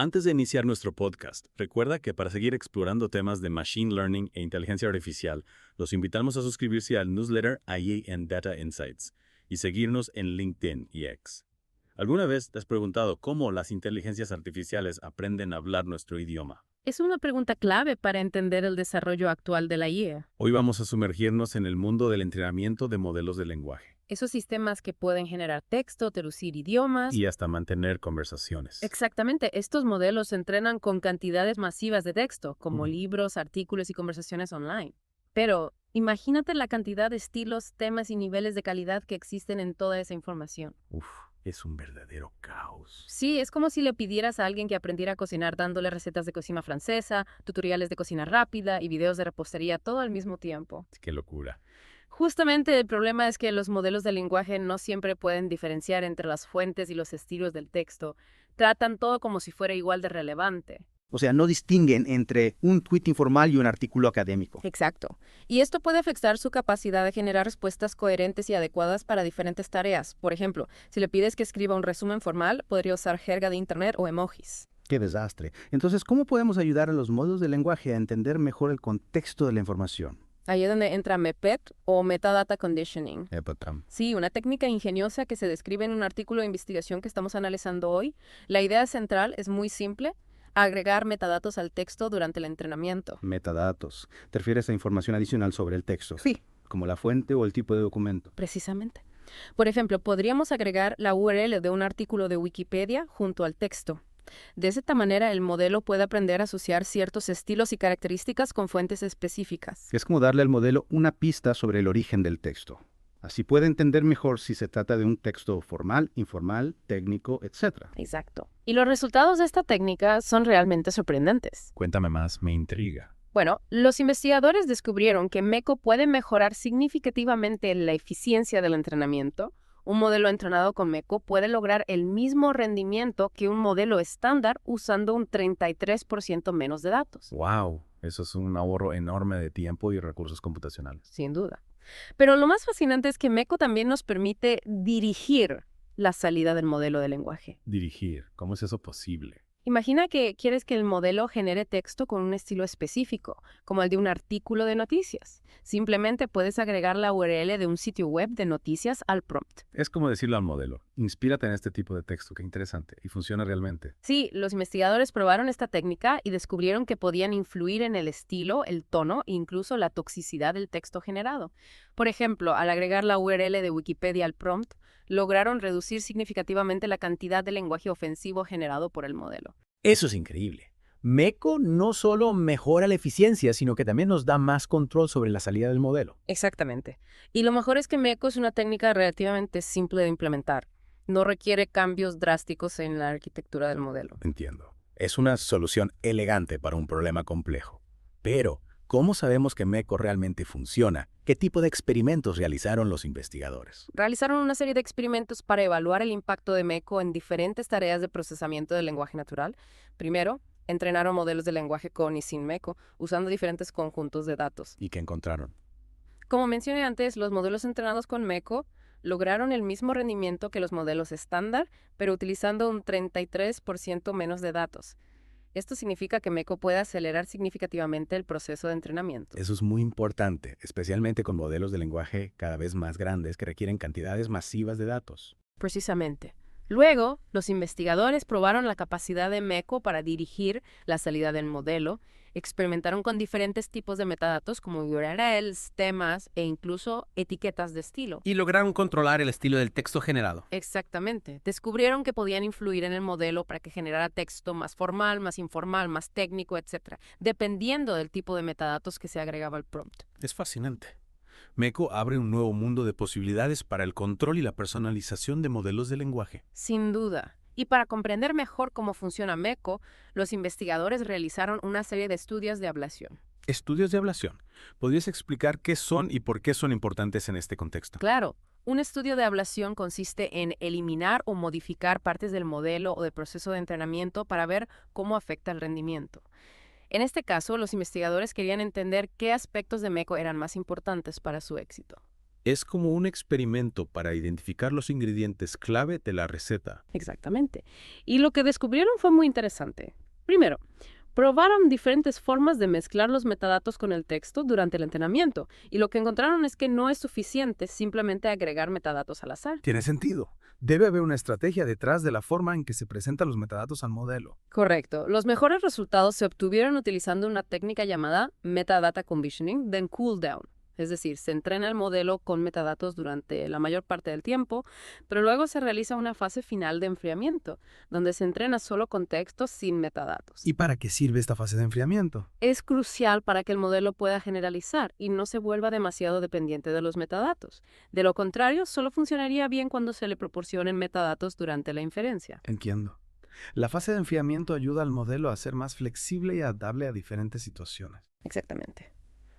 Antes de iniciar nuestro podcast, recuerda que para seguir explorando temas de Machine Learning e inteligencia artificial, los invitamos a suscribirse al newsletter AI and Data Insights y seguirnos en LinkedIn y X. ¿Alguna vez te has preguntado cómo las inteligencias artificiales aprenden a hablar nuestro idioma? Es una pregunta clave para entender el desarrollo actual de la IA. Hoy vamos a sumergirnos en el mundo del entrenamiento de modelos de lenguaje Esos sistemas que pueden generar texto, traducir idiomas. y hasta mantener conversaciones. Exactamente, estos modelos se entrenan con cantidades masivas de texto, como Ujú. libros, artículos y conversaciones online. Pero imagínate la cantidad de estilos, temas y niveles de calidad que existen en toda esa información. Uf, es un verdadero caos. Sí, es como si le pidieras a alguien que aprendiera a cocinar dándole recetas de cocina francesa, tutoriales de cocina rápida y videos de repostería todo al mismo tiempo. Qué locura. Justamente el problema es que los modelos de lenguaje no siempre pueden diferenciar entre las fuentes y los estilos del texto. Tratan todo como si fuera igual de relevante. O sea, no distinguen entre un tuit informal y un artículo académico. Exacto. Y esto puede afectar su capacidad de generar respuestas coherentes y adecuadas para diferentes tareas. Por ejemplo, si le pides que escriba un resumen formal, podría usar jerga de Internet o emojis. ¡Qué desastre! Entonces, ¿cómo podemos ayudar a los modelos de lenguaje a entender mejor el contexto de la información? Ahí es donde entra MEPET o Metadata Conditioning. Epatam. Sí, una técnica ingeniosa que se describe en un artículo de investigación que estamos analizando hoy. La idea central es muy simple: agregar metadatos al texto durante el entrenamiento. Metadatos. ¿Te refieres a información adicional sobre el texto? Sí, Como la fuente o el tipo de documento. precisamente. Por ejemplo, podríamos agregar la URL de un artículo de Wikipedia junto al texto. De esta manera, el modelo puede aprender a asociar ciertos estilos y características con fuentes específicas. Es como darle al modelo una pista sobre el origen del texto. Así puede entender mejor si se trata de un texto formal, informal, técnico, etc. Exacto. Y los resultados de esta técnica son realmente sorprendentes. Cuéntame más, me intriga. Bueno, los investigadores descubrieron que MECO puede mejorar significativamente la eficiencia del entrenamiento. Un modelo entrenado con MECO puede lograr el mismo rendimiento que un modelo estándar usando un 33% menos de datos. ¡Wow! Eso es un ahorro enorme de tiempo y recursos computacionales. Sin duda. Pero lo más fascinante es que MECO también nos permite dirigir la salida del modelo de lenguaje. Dirigir, ¿cómo es eso posible? Imagina que quieres que el modelo genere texto con un estilo específico, como el de un artículo de noticias. Simplemente puedes agregar la URL de un sitio web de noticias al prompt. Es como decirle al modelo, inspírate en este tipo de texto, qué interesante, y funciona realmente. Sí, los investigadores probaron esta técnica y descubrieron que podían influir en el estilo, el tono e incluso la toxicidad del texto generado. Por ejemplo, al agregar la URL de Wikipedia al prompt, lograron reducir significativamente la cantidad de lenguaje ofensivo generado por el modelo. Eso es increíble. MECO no solo mejora la eficiencia, sino que también nos da más control sobre la salida del modelo. Exactamente. Y lo mejor es que MECO es una técnica relativamente simple de implementar. No requiere cambios drásticos en la arquitectura del modelo. Entiendo. Es una solución elegante para un problema complejo. Pero, ¿cómo sabemos que MECO realmente funciona? ¿Qué tipo de experimentos realizaron los investigadores? Realizaron una serie de experimentos para evaluar el impacto de MECO en diferentes tareas de procesamiento del lenguaje natural. Primero, entrenaron modelos de lenguaje con y sin MECO, usando diferentes conjuntos de datos. ¿Y qué encontraron? Como mencioné antes, los modelos entrenados con MECO lograron el mismo rendimiento que los modelos estándar, pero utilizando un 33% menos de datos. Esto significa que MECO puede acelerar significativamente el proceso de entrenamiento. Eso es muy importante, especialmente con modelos de lenguaje cada vez más grandes que requieren cantidades masivas de datos. Precisamente. Luego, los investigadores probaron la capacidad de MECO para dirigir la salida del modelo, experimentaron con diferentes tipos de metadatos como URLs, temas e incluso etiquetas de estilo. Y lograron controlar el estilo del texto generado. Exactamente. Descubrieron que podían influir en el modelo para que generara texto más formal, más informal, más técnico, etc., dependiendo del tipo de metadatos que se agregaba al prompt. Es fascinante. MECO abre un nuevo mundo de posibilidades para el control y la personalización de modelos de lenguaje. Sin duda. Y para comprender mejor cómo funciona MECO, los investigadores realizaron una serie de estudios de ablación. Estudios de ablación. ¿Podrías explicar qué son y por qué son importantes en este contexto? Claro, un estudio de ablación consiste en eliminar o modificar partes del modelo o del proceso de entrenamiento para ver cómo afecta el rendimiento. En este caso, los investigadores querían entender qué aspectos de MECO eran más importantes para su éxito. Es como un experimento para identificar los ingredientes clave de la receta. Exactamente. Y lo que descubrieron fue muy interesante. Primero, probaron diferentes formas de mezclar los metadatos con el texto durante el entrenamiento, y lo que encontraron es que no es suficiente simplemente agregar metadatos al azar. Tiene sentido. Debe haber una estrategia detrás de la forma en que se presentan los metadatos al modelo. Correcto. Los mejores resultados se obtuvieron utilizando una técnica llamada metadata conditioning, then cool down. Es decir, se entrena el modelo con metadatos durante la mayor parte del tiempo, pero luego se realiza una fase final de enfriamiento, donde se entrena solo con textos sin metadatos. ¿Y para qué sirve esta fase de enfriamiento? Es crucial para que el modelo pueda generalizar y no se vuelva demasiado dependiente de los metadatos. De lo contrario, solo funcionaría bien cuando se le proporcionen metadatos durante la inferencia. Entiendo. La fase de enfriamiento ayuda al modelo a ser más flexible y adaptable a diferentes situaciones. Exactamente.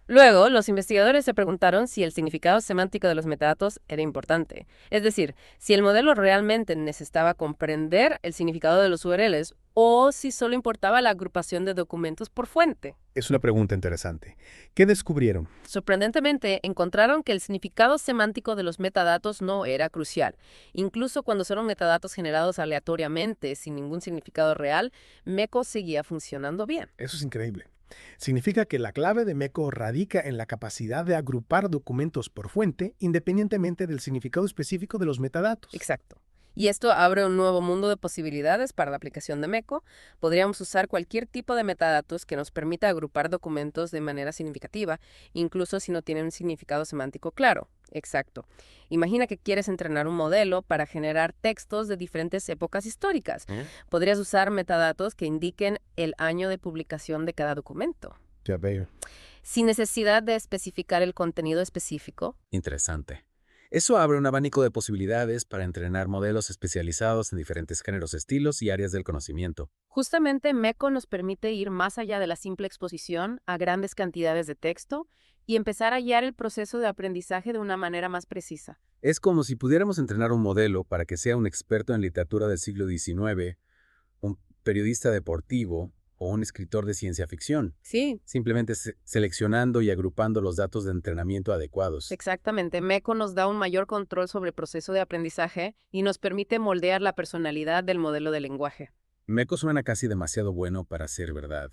Luego, los investigadores se preguntaron si el significado semántico de los metadatos era importante. Es decir, si el modelo realmente necesitaba comprender el significado de los URLs o si solo importaba la agrupación de documentos por fuente. Es una pregunta interesante. ¿Qué descubrieron? Sorprendentemente, encontraron que el significado semántico de los metadatos no era crucial. Incluso cuando fueron metadatos generados aleatoriamente, sin ningún significado real, MECO seguía funcionando bien. Eso es increíble. Significa que la clave de MECO radica en la capacidad de agrupar documentos por fuente independientemente del significado específico de los metadatos. Exacto. Y esto abre un nuevo mundo de posibilidades para la aplicación de MECO. Podríamos usar cualquier tipo de metadatos que nos permita agrupar documentos de manera significativa, incluso si no tienen un significado semántico claro. Exacto. Imagina que quieres entrenar un modelo para generar textos de diferentes épocas históricas. Podrías usar metadatos que indiquen el año de publicación de cada documento, Ya veo. sin necesidad de especificar el contenido específico. Interesante. Eso abre un abanico de posibilidades para entrenar modelos especializados en diferentes géneros, estilos y áreas del conocimiento. Justamente MECO nos permite ir más allá de la simple exposición a grandes cantidades de texto y empezar a guiar el proceso de aprendizaje de una manera más precisa. Es como si pudiéramos entrenar un modelo para que sea un experto en literatura del siglo XIX, un periodista deportivo o un escritor de ciencia ficción, Sí, simplemente seleccionando y agrupando los datos de entrenamiento adecuados. exactamente. MECO nos da un mayor control sobre el proceso de aprendizaje y nos permite moldear la personalidad del modelo de lenguaje. MECO suena casi demasiado bueno para ser verdad.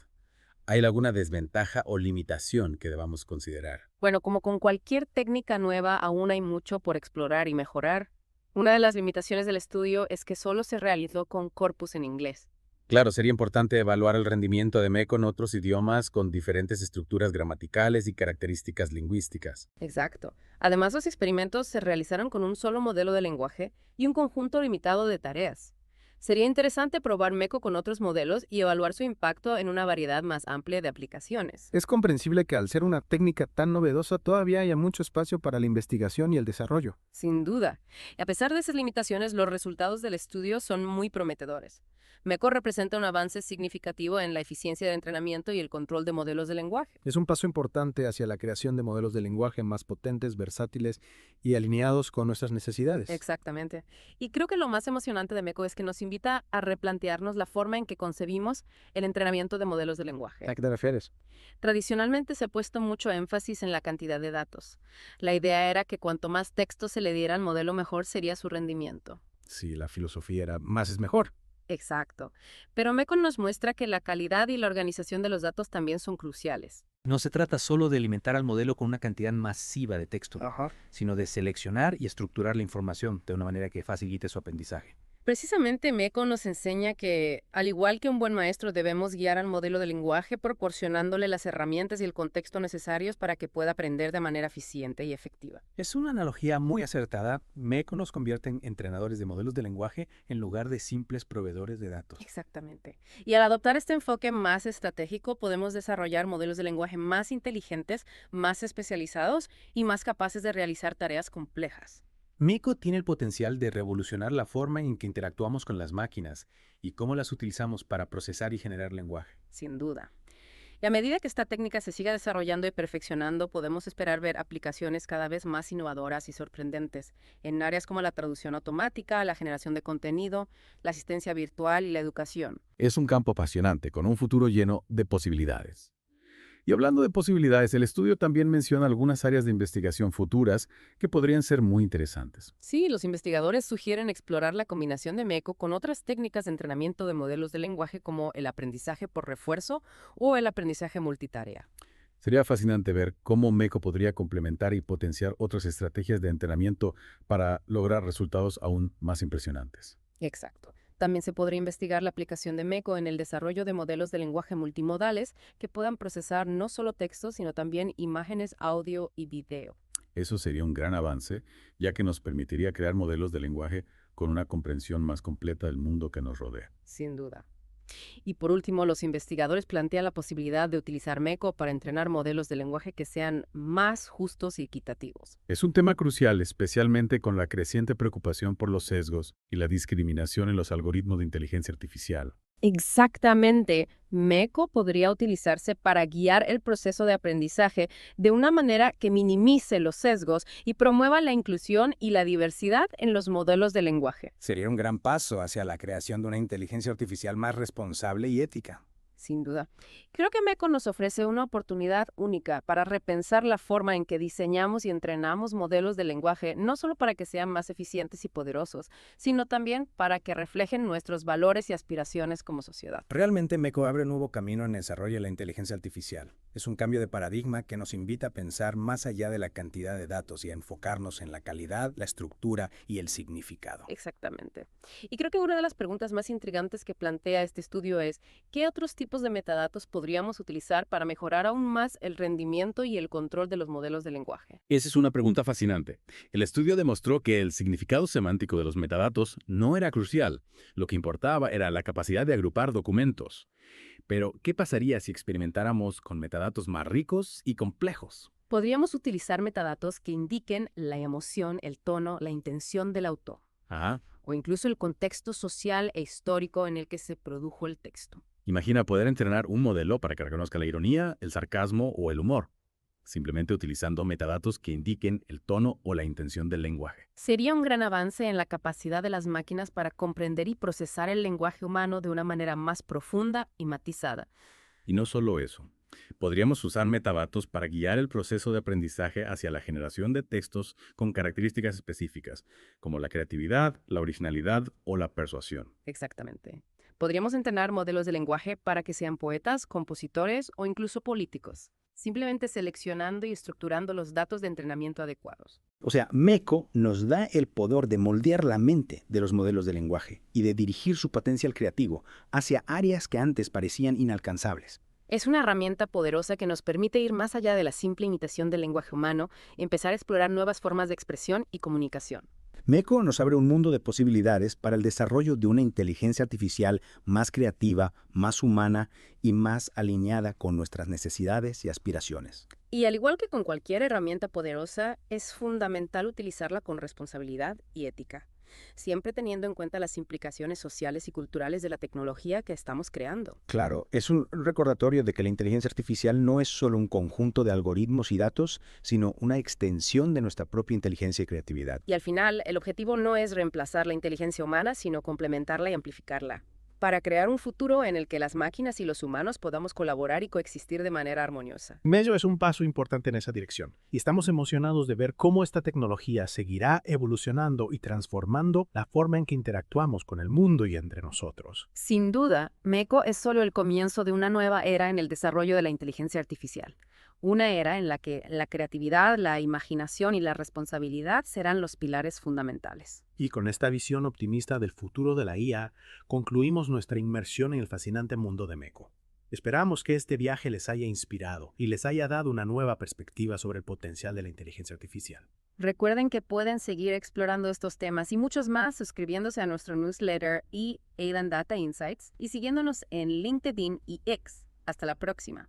¿Hay alguna desventaja o limitación que debamos considerar? Bueno, como con cualquier técnica nueva, aún hay mucho por explorar y mejorar. Una de las limitaciones del estudio es que solo se realizó con corpus en inglés. Claro, sería importante evaluar el rendimiento de MECO en otros idiomas con diferentes estructuras gramaticales y características lingüísticas. Exacto. Además, los experimentos se realizaron con un solo modelo de lenguaje y un conjunto limitado de tareas. Sería interesante probar MECO con otros modelos y evaluar su impacto en una variedad más amplia de aplicaciones. Es comprensible que al ser una técnica tan novedosa todavía haya mucho espacio para la investigación y el desarrollo. Sin duda. Y a pesar de esas limitaciones, los resultados del estudio son muy prometedores. MECO representa un avance significativo en la eficiencia de entrenamiento y el control de modelos de lenguaje. Es un paso importante hacia la creación de modelos de lenguaje más potentes, versátiles y alineados con nuestras necesidades. Exactamente. Y creo que lo más emocionante de MECO es que nos invita a replantearnos la forma en que concebimos el entrenamiento de modelos de lenguaje. ¿A qué te refieres? Tradicionalmente se ha puesto mucho énfasis en la cantidad de datos. La idea era que cuanto más texto se le diera al modelo, mejor sería su rendimiento. Sí, la filosofía era más es mejor. Exacto. Pero MECO nos muestra que la calidad y la organización de los datos también son cruciales. No se trata solo de alimentar al modelo con una cantidad masiva de texto, sino de seleccionar y estructurar la información de una manera que facilite su aprendizaje. Precisamente MECO nos enseña que, al igual que un buen maestro, debemos guiar al modelo de lenguaje proporcionándole las herramientas y el contexto necesarios para que pueda aprender de manera eficiente y efectiva. Es una analogía muy acertada. MECO nos convierte en entrenadores de modelos de lenguaje en lugar de simples proveedores de datos. Exactamente. Y al adoptar este enfoque más estratégico, podemos desarrollar modelos de lenguaje más inteligentes, más especializados y más capaces de realizar tareas complejas. MECO tiene el potencial de revolucionar la forma en que interactuamos con las máquinas y cómo las utilizamos para procesar y generar lenguaje. Sin duda. Y a medida que esta técnica se siga desarrollando y perfeccionando, podemos esperar ver aplicaciones cada vez más innovadoras y sorprendentes en áreas como la traducción automática, la generación de contenido, la asistencia virtual y la educación. Es un campo apasionante con un futuro lleno de posibilidades. Y hablando de posibilidades, el estudio también menciona algunas áreas de investigación futuras que podrían ser muy interesantes. Sí, los investigadores sugieren explorar la combinación de MECO con otras técnicas de entrenamiento de modelos de lenguaje como el aprendizaje por refuerzo o el aprendizaje multitarea. Sería fascinante ver cómo MECO podría complementar y potenciar otras estrategias de entrenamiento para lograr resultados aún más impresionantes. Exacto. También se podría investigar la aplicación de MECO en el desarrollo de modelos de lenguaje multimodales que puedan procesar no solo texto, sino también imágenes, audio y video. Eso sería un gran avance, ya que nos permitiría crear modelos de lenguaje con una comprensión más completa del mundo que nos rodea. Sin duda. Y por último, los investigadores plantean la posibilidad de utilizar MECO para entrenar modelos de lenguaje que sean más justos y equitativos. Es un tema crucial, especialmente con la creciente preocupación por los sesgos y la discriminación en los algoritmos de inteligencia artificial. Exactamente. MECO podría utilizarse para guiar el proceso de aprendizaje de una manera que minimice los sesgos y promueva la inclusión y la diversidad en los modelos de lenguaje. Sería un gran paso hacia la creación de una inteligencia artificial más responsable y ética. Sin duda. Creo que MECO nos ofrece una oportunidad única para repensar la forma en que diseñamos y entrenamos modelos de lenguaje, no solo para que sean más eficientes y poderosos, sino también para que reflejen nuestros valores y aspiraciones como sociedad. Realmente MECO abre un nuevo camino en el desarrollo de la inteligencia artificial. Es un cambio de paradigma que nos invita a pensar más allá de la cantidad de datos y a enfocarnos en la calidad, la estructura y el significado. Exactamente. Y creo que una de las preguntas más intrigantes que plantea este estudio es, ¿qué otros tipos de metadatos podríamos utilizar para mejorar aún más el rendimiento y el control de los modelos de lenguaje? Esa es una pregunta fascinante. El estudio demostró que el significado semántico de los metadatos no era crucial. Lo que importaba era la capacidad de agrupar documentos. Pero, ¿qué pasaría si experimentáramos con metadatos más ricos y complejos? Podríamos utilizar metadatos que indiquen la emoción, el tono, la intención del autor, Ajá. o incluso el contexto social e histórico en el que se produjo el texto. Imagina poder entrenar un modelo para que reconozca la ironía, el sarcasmo o el humor, simplemente utilizando metadatos que indiquen el tono o la intención del lenguaje. Sería un gran avance en la capacidad de las máquinas para comprender y procesar el lenguaje humano de una manera más profunda y matizada. Y no solo eso. Podríamos usar metadatos para guiar el proceso de aprendizaje hacia la generación de textos con características específicas, como la creatividad, la originalidad o la persuasión. Exactamente. Podríamos entrenar modelos de lenguaje para que sean poetas, compositores o incluso políticos, simplemente seleccionando y estructurando los datos de entrenamiento adecuados. O sea, MECO nos da el poder de moldear la mente de los modelos de lenguaje y de dirigir su potencial creativo hacia áreas que antes parecían inalcanzables. Es una herramienta poderosa que nos permite ir más allá de la simple imitación del lenguaje humano y empezar a explorar nuevas formas de expresión y comunicación. MECO nos abre un mundo de posibilidades para el desarrollo de una inteligencia artificial más creativa, más humana y más alineada con nuestras necesidades y aspiraciones. Y al igual que con cualquier herramienta poderosa, es fundamental utilizarla con responsabilidad y ética, siempre teniendo en cuenta las implicaciones sociales y culturales de la tecnología que estamos creando. Claro, es un recordatorio de que la inteligencia artificial no es solo un conjunto de algoritmos y datos, sino una extensión de nuestra propia inteligencia y creatividad. Y al final, el objetivo no es reemplazar la inteligencia humana, sino complementarla y amplificarla, para crear un futuro en el que las máquinas y los humanos podamos colaborar y coexistir de manera armoniosa. MECO es un paso importante en esa dirección, y estamos emocionados de ver cómo esta tecnología seguirá evolucionando y transformando la forma en que interactuamos con el mundo y entre nosotros. Sin duda, MECO es solo el comienzo de una nueva era en el desarrollo de la inteligencia artificial. Una era en la que la creatividad, la imaginación y la responsabilidad serán los pilares fundamentales. Y con esta visión optimista del futuro de la IA, concluimos nuestra inmersión en el fascinante mundo de MECO. Esperamos que este viaje les haya inspirado y les haya dado una nueva perspectiva sobre el potencial de la inteligencia artificial. Recuerden que pueden seguir explorando estos temas y muchos más suscribiéndose a nuestro newsletter y Aidan Data Insights y siguiéndonos en LinkedIn y X. Hasta la próxima.